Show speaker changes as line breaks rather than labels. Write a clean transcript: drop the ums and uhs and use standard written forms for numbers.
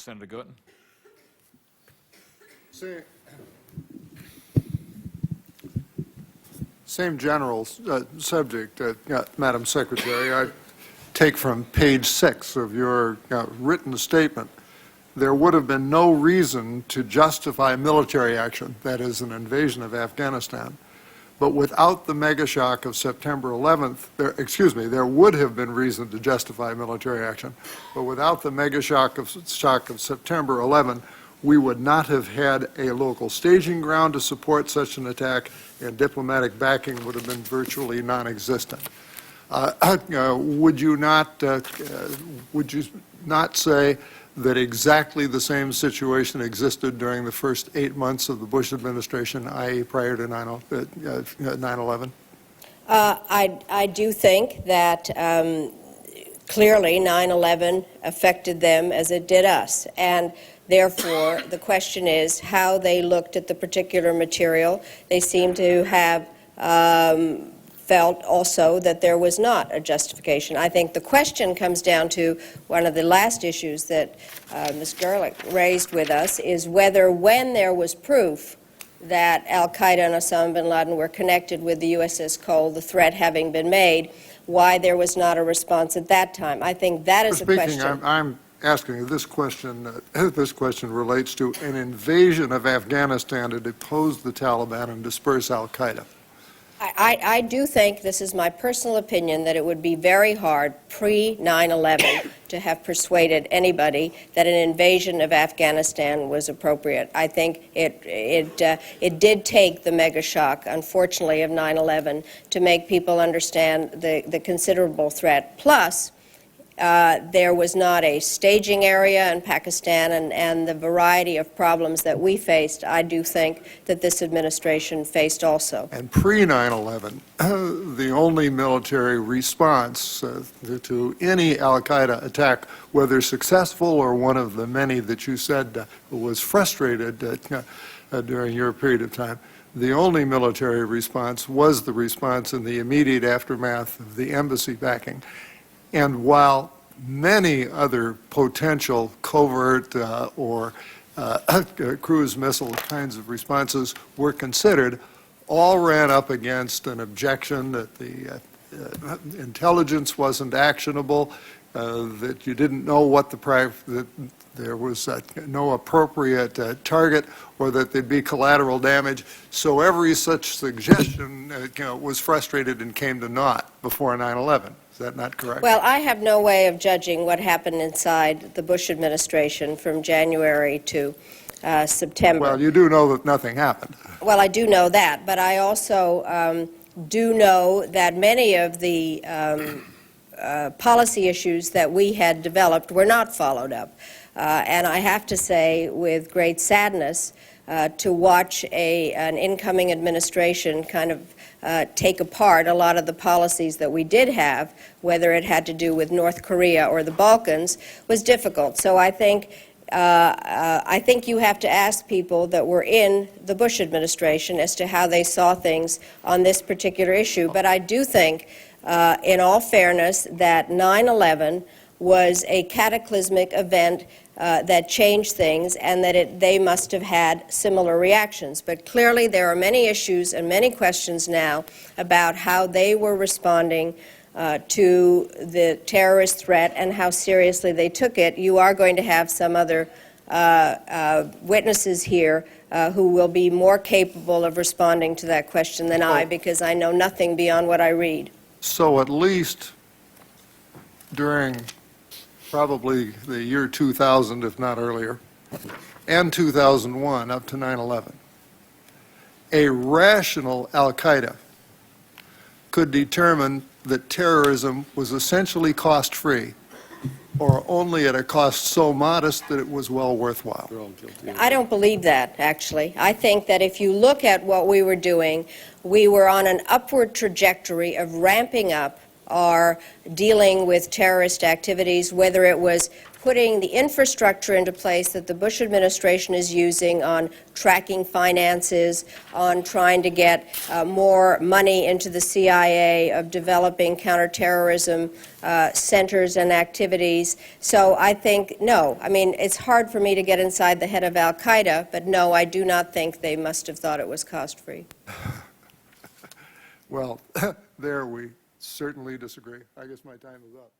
Senator Gorton.
Same general subject, Madam Secretary. I take from page 6 of your written statement. There would have been no reason to justify military action, that is, an invasion of Afghanistan. But without the mega shock of September 11th, there would have been reason to justify military action. But without the mega shock of September 11th, we would not have had a local staging ground to support such an attack, and diplomatic backing would have been virtually non-existent. Would you not say that exactly the same situation existed during the first 8 months of the Bush administration, i.e. prior to 9/11?
I do think that clearly 9/11 affected them as it did us, and therefore the question is how they looked at the particular material. They seem to have felt also that there was not a justification. I think the question comes down to one of the last issues that Ms. Gerlich raised with us, is whether when there was proof that al-Qaeda and Osama bin Laden were connected with the USS Cole, the threat having been made, why there was not a response at that time. I think that is a question.
I'm asking you this question. This question relates to an invasion of Afghanistan to depose the Taliban and disperse al-Qaeda.
I do think, this is my personal opinion, that it would be very hard pre-9/11 to have persuaded anybody that an invasion of Afghanistan was appropriate. I think it did take the mega shock, unfortunately, of 9/11 to make people understand the considerable threat. Plus, there was not a staging area in Pakistan, and the variety of problems that we faced, I do think that this administration faced also.
And pre-9/11, the only military response to any al-Qaeda attack, whether successful or one of the many that you said was frustrated during your period of time, the only military response was the response in the immediate aftermath of the embassy backing. And while many other potential covert or cruise missile kinds of responses were considered, all ran up against an objection that the intelligence wasn't actionable, that you didn't know what that there was no appropriate target, or that there'd be collateral damage. So every such suggestion was frustrated and came to naught before 9/11. Is that not correct?
Well, I have no way of judging what happened inside the Bush administration from January to September.
Well, you do know that nothing happened.
Well, I do know that, but I also do know that many of the policy issues that we had developed were not followed up. And I have to say, with great sadness, to watch an incoming administration kind of take apart a lot of the policies that we did have, whether it had to do with North Korea or the Balkans, was difficult. So I think you have to ask people that were in the Bush administration as to how they saw things on this particular issue. But I do think, in all fairness, that 9/11 was a cataclysmic event that changed things, and that they must have had similar reactions. But clearly there are many issues and many questions now about how they were responding to the terrorist threat and how seriously they took it. You are going to have some other witnesses here who will be more capable of responding to that question than I, because I know nothing beyond what I read.
So at least during probably the year 2000, if not earlier, and 2001 up to 9/11, a rational al-Qaeda could determine that terrorism was essentially cost-free, or only at a cost so modest that it was well worthwhile.
I don't believe that, actually. I think that if you look at what we were doing, we were on an upward trajectory of ramping up our dealing with terrorist activities, whether it was putting the infrastructure into place that the Bush administration is using on tracking finances, on trying to get more money into the CIA, of developing counterterrorism centers and activities. So I think, no, I mean, it's hard for me to get inside the head of al-Qaeda, but no, I do not think they must have thought it was cost-free.
Well, there we certainly disagree. I guess my time is up.